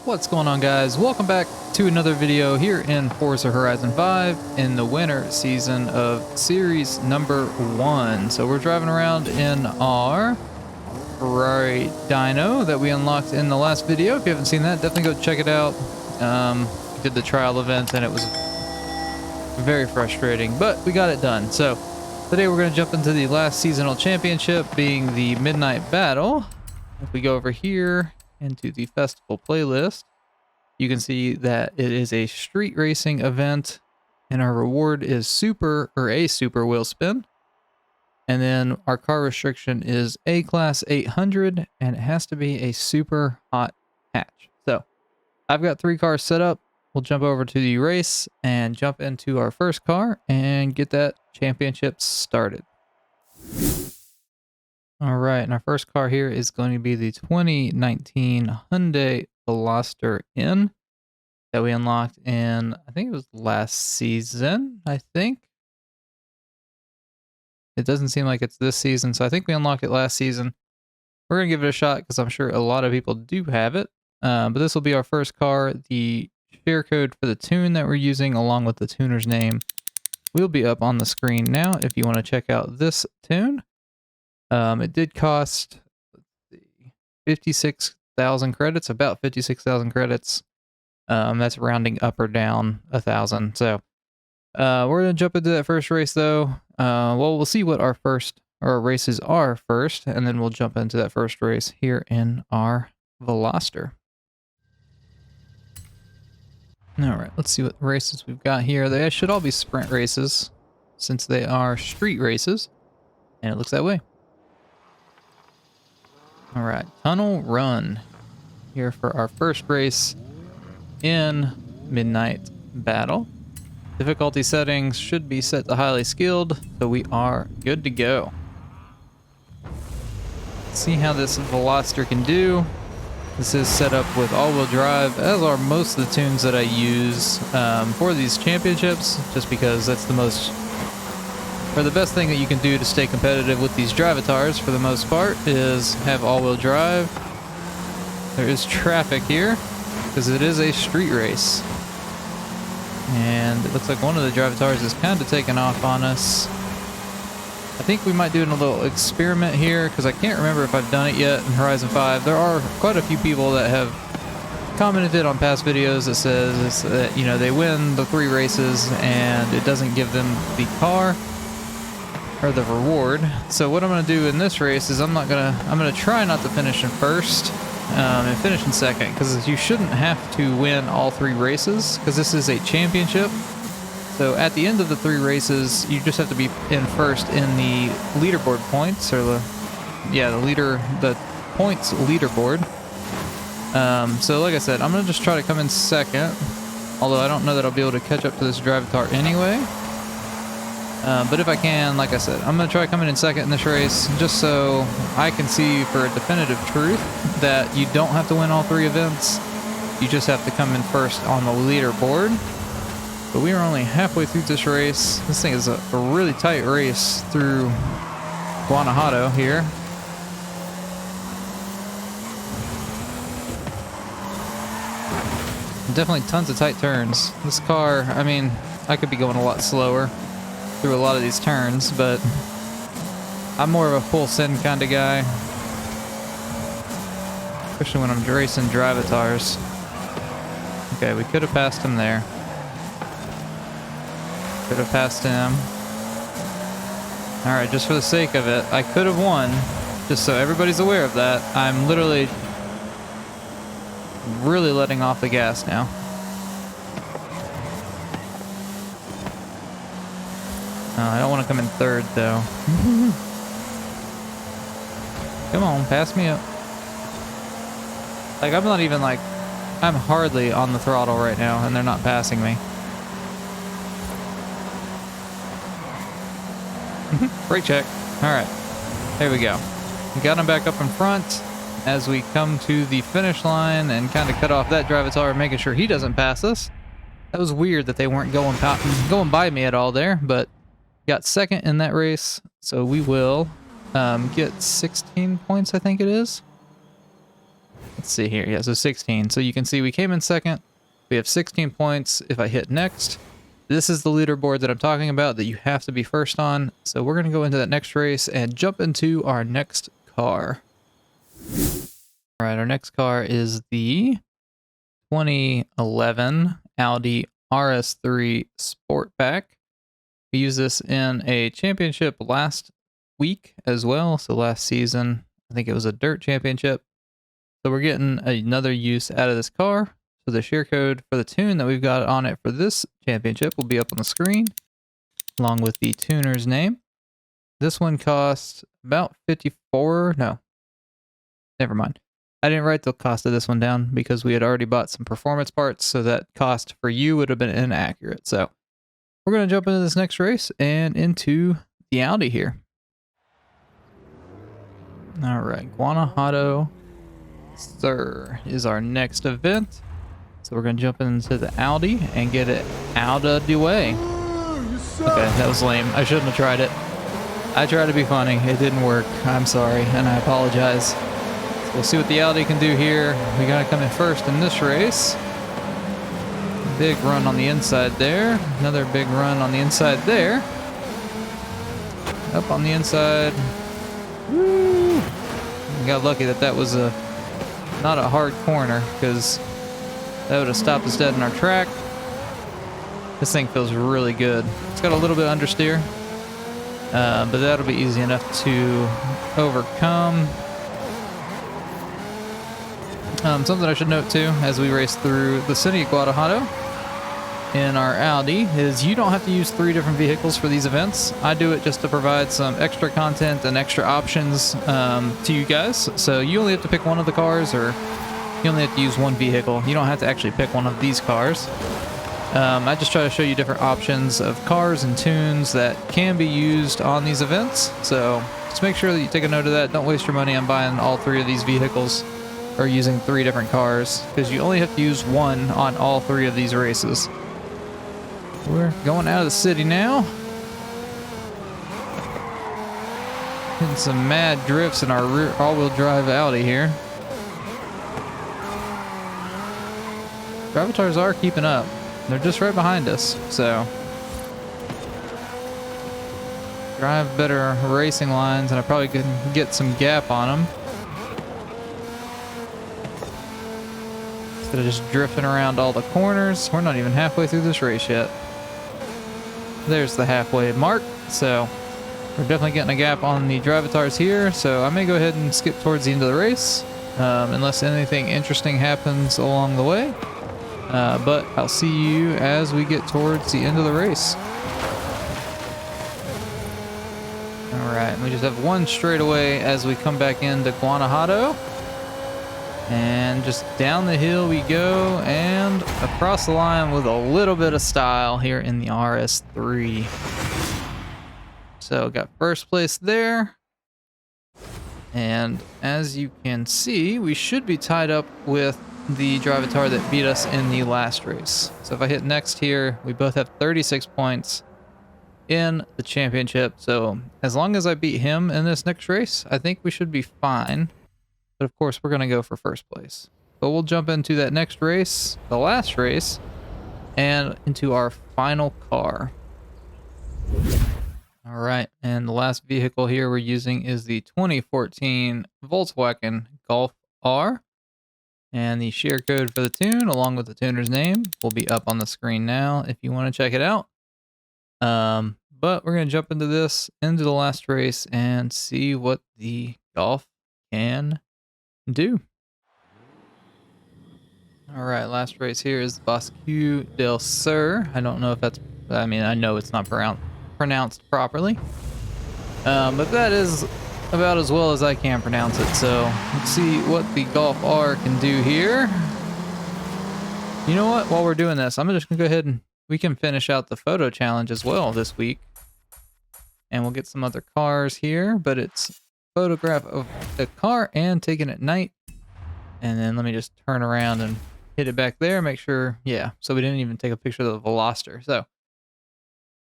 What's going on, guys? Welcome back to another video here in Forza Horizon 5 in the winter season of series number 1. So we're driving around in our Ferrari Dyno that we unlocked in the last video. If you haven't seen that, definitely go check it out. We did the trial event and it was very frustrating, but we got it done. So today we're going to jump into the last seasonal championship, being the Midnight Battle. If we go over here into the festival playlist, you can see that it is a street racing event and our reward is a super Wheelspin. And then our car restriction is A class 800 and it has to be a super hot hatch. So I've got 3 cars set up. We'll jump over to the race and jump into our first car and get that championship started. All right, and our first car here is going to be the 2019 Hyundai Veloster N that we unlocked in, I think it was last season, I think. It doesn't seem like it's this season, so I think we unlocked it last season. We're going to give it a shot because I'm sure a lot of people do have it. But this will be our first car. The share code for the tune that we're using, along with the tuner's name, will be up on the screen now if you want to check out this tune. It did cost 56,000 credits, about 56,000 credits. That's rounding up or down 1,000. So we're going to jump into that first race though. Well, we'll see what our races are first, and then we'll jump into that first race here in our Veloster. All right, let's see what races we've got here. They should all be sprint races since they are street races, and it looks that way. All right, Tunnel Run here for our first race in Midnight Battle. Difficulty settings should be set to highly skilled, so we are good to go. Let's see how this Veloster can do. This is set up with all-wheel drive, as are most of the tunes that I use for these championships, just because that's the most, or the best thing that you can do to stay competitive with these drivatars for the most part is have all-wheel drive. There is traffic here because it is a street race. And it looks like one of the drivatars is kind of taking off on us. I think we might do a little experiment here because I can't remember if I've done it yet in Horizon 5. There are quite a few people that have commented on past videos that says that, you know, they win the 3 races and it doesn't give them the car or the reward. So what I'm going to do in this race is I'm going to try not to finish in first and finish in second, because you shouldn't have to win all 3 races because this is a championship. So at the end of the 3 races, you just have to be in first in the leaderboard points, or the points leaderboard. So like I said, I'm going to just try to come in second, although I don't know that I'll be able to catch up to this drivatar anyway. But if I can, like I said, I'm going to try coming in second in this race just so I can see for a definitive truth that you don't have to win all 3 events. You just have to come in first on the leaderboard. But we are only halfway through this race. This thing is a really tight race through Guanajuato here. Definitely tons of tight turns. This car, I mean, I could be going a lot slower through a lot of these turns, but I'm more of a full send kind of guy, especially when I'm racing drivatars. Okay, we could have passed him there. Could have passed him. All right, just for the sake of it, I could have won, just so everybody's aware of that. I'm literally really letting off the gas now. I don't want to come in third, though. Come on, pass me up. Like, I'm not even, like, I'm hardly on the throttle right now, and they're not passing me. Brake check. All right. There we go. We got him back up in front as we come to the finish line and kind of cut off that drivatar, making sure he doesn't pass us. That was weird that they weren't going by me at all there, but got second in that race, so we will get 16 points, I think it is. let's see here. Yeah, so 16. So you can see we came in second. We have 16 points. If I hit next, this is the leaderboard that I'm talking about that you have to be first on. So we're going to go into that next race and jump into our next car. All right, our next car is the 2011 Audi RS3 Sportback. We used this in a championship last week as well. So last season, I think it was a dirt championship. So we're getting another use out of this car. So the share code for the tune that we've got on it for this championship will be up on the screen, along with the tuner's name. This one costs about 54. No, never mind. I didn't write the cost of this one down because we had already bought some performance parts, so that cost for you would have been inaccurate. So we're going to jump into this next race and into the Audi here. All right, Guanajuato, sir, is our next event. So we're going to jump into the Audi and get it out of the way. Okay, that was lame. I shouldn't have tried it. I tried to be funny. It didn't work. I'm sorry, and I apologize. So we'll see what the Audi can do here. We got to come in first in this race. Big run on the inside there. Another big run on the inside there. Up on the inside. Woo! We got lucky that that was not a hard corner, because that would have stopped us dead in our track. This thing feels really good. It's got a little bit of understeer, but that'll be easy enough to overcome. Something I should note too, as we race through the city of Guanajuato in our Audi, is you don't have to use 3 different vehicles for these events. I do it just to provide some extra content and extra options to you guys. So you only have to pick one of the cars, or you only have to use one vehicle. You don't have to actually pick one of these cars. I just try to show you different options of cars and tunes that can be used on these events. So just make sure that you take a note of that. Don't waste your money on buying all 3 of these vehicles or using 3 different cars, because you only have to use one on all 3 of these races. We're going out of the city now. Hitting some mad drifts in our rear all-wheel drive Audi here. Gravatars are keeping up. They're just right behind us, so drive better racing lines, and I probably could get some gap on them instead of just drifting around all the corners. We're not even halfway through this race yet. There's the halfway mark, so we're definitely getting a gap on the Drivatars here, so I may go ahead and skip towards the end of the race, unless anything interesting happens along the way. But I'll see you as we get towards the end of the race. Alright, we just have one straightaway as we come back into Guanajuato. And just down the hill we go, and across the line with a little bit of style here in the RS3. So got first place there. And as you can see, we should be tied up with the Drivatar that beat us in the last race. So if I hit next here, we both have 36 points in the championship. So as long as I beat him in this next race, I think we should be fine. But of course, we're going to go for first place. But we'll jump into that next race, the last race, and into our final car. All right, and the last vehicle here we're using is the 2014 Volkswagen Golf R. And the share code for the tune, along with the tuner's name, will be up on the screen now if you want to check it out. But we're going to jump into the last race, and see what the Golf can do. All right, last race here is BOSQUE del Sur. I don't know if that's, I mean, I know it's not pronounced properly. But that is about as well as I can pronounce it. So let's see what the Golf R can do here. You know what? While we're doing this, I'm just going to go ahead and we can finish out the photo challenge as well this week. And we'll get some other cars here, but it's photograph of the car and taken at night. And then let me just turn around and hit it back there. Make sure, yeah. So we didn't even take a picture of the Veloster. So,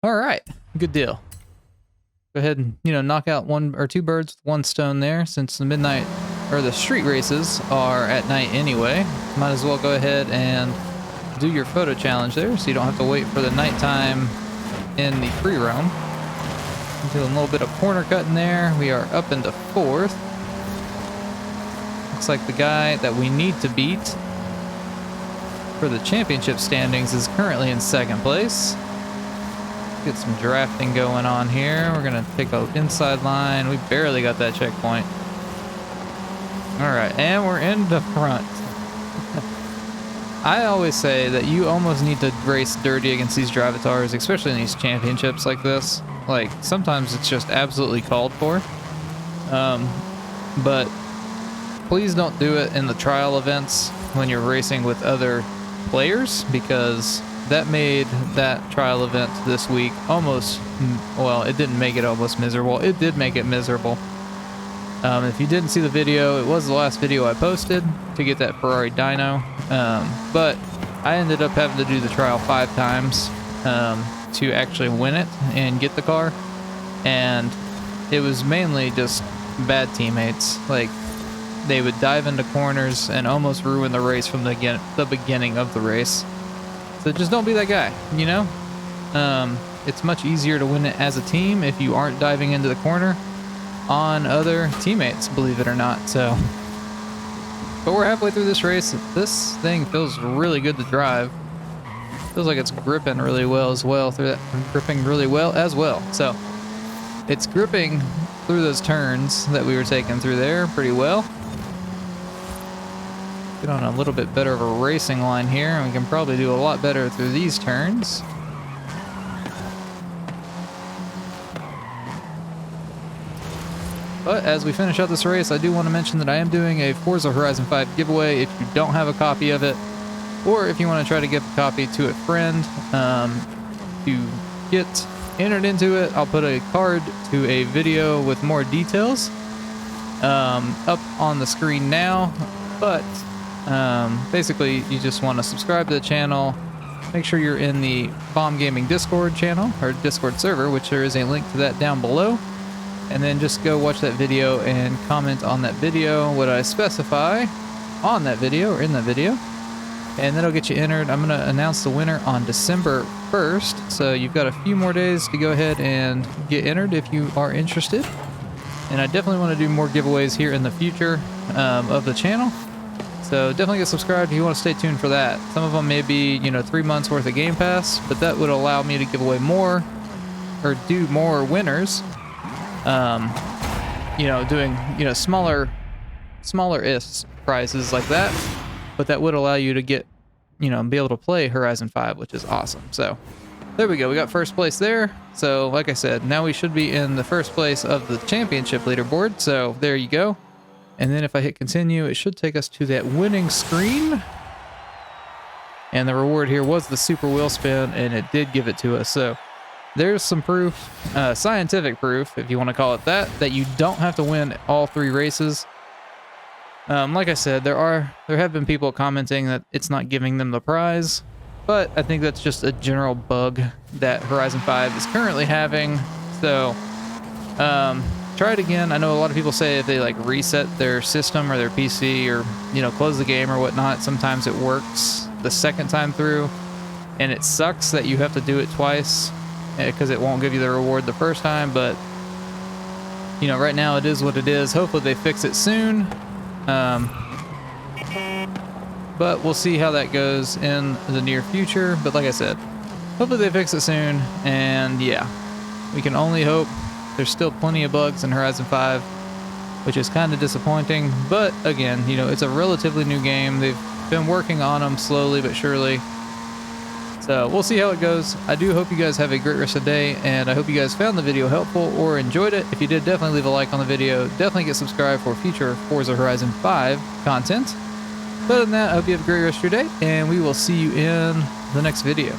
all right, good deal. Go ahead and, knock out 1 or 2 birds with 1 stone there, since the midnight or the street races are at night anyway. Might as well go ahead and do your photo challenge there, so you don't have to wait for the nighttime in the free roam. Doing a little bit of corner cutting there. We are up into 4th. Looks like the guy that we need to beat for the championship standings is currently in 2nd place. Get some drafting going on here. We're gonna take an inside line. We barely got that checkpoint. All right, and we're in the front. I always say that you almost need to race dirty against these drivatars, especially in these championships like this. Like, sometimes it's just absolutely called for. But please don't do it in the trial events when you're racing with other players, because that made that trial event this week almost, well, it didn't make it almost miserable. It did make it miserable. If you didn't see the video, it was the last video I posted to get that Ferrari dyno. But I ended up having to do the trial 5 times to actually win it and get the car. And it was mainly just bad teammates. Like, they would dive into corners and almost ruin the race from the beginning of the race. So just don't be that guy, you know? It's much easier to win it as a team if you aren't diving into the corner on other teammates, believe it or not. So, but we're halfway through this race. This thing feels really good to drive. Feels like it's gripping really well as well through that, gripping really well as well. So it's gripping through those turns that we were taking through there pretty well. Get on a little bit better of a racing line here, and we can probably do a lot better through these turns. But as we finish out this race, I do want to mention that I am doing a Forza Horizon 5 giveaway. If you don't have a copy of it, or if you want to try to give a copy to a friend to get entered into it, I'll put a card to a video with more details up on the screen now. But basically, you just want to subscribe to the channel. Make sure you're in the Bomb Gaming Discord channel, or Discord server, which there is a link to that down below. And then just go watch that video and comment on that video what I specify on that video or in that video. And that'll get you entered. I'm going to announce the winner on December 1st. So you've got a few more days to go ahead and get entered if you are interested. And I definitely want to do more giveaways here in the future of the channel. So definitely get subscribed if you want to stay tuned for that. Some of them may be, 3 months worth of Game Pass, but that would allow me to give away more or do more winners. Doing, smaller-ish prizes like that, but that would allow you to get, be able to play Horizon 5, which is awesome. So there we go. We got 1st place there. So like I said, now we should be in the 1st place of the championship leaderboard. So there you go. And then if I hit continue, it should take us to that winning screen. And the reward here was the super wheel spin, and it did give it to us. So there's some proof, scientific proof, if you want to call it that you don't have to win all 3 races. Like I said, there have been people commenting that it's not giving them the prize, but I think that's just a general bug that Horizon 5 is currently having. So, try it again. I know a lot of people say if they reset their system or their PC or, close the game or whatnot, sometimes it works the 2nd time through, and it sucks that you have to do it twice, because it won't give you the reward the 1st time. But right now it is what it is. Hopefully they fix it soon, but we'll see how that goes in the near future. But like I said, hopefully they fix it soon, and yeah, we can only hope. There's still plenty of bugs in Horizon 5, which is kind of disappointing, but again, it's a relatively new game. They've been working on them slowly but surely. So we'll see how it goes. I do hope you guys have a great rest of the day, and I hope you guys found the video helpful or enjoyed it. If you did, definitely leave a like on the video. Definitely get subscribed for future Forza Horizon 5 content. But other than that, I hope you have a great rest of your day, and we will see you in the next video.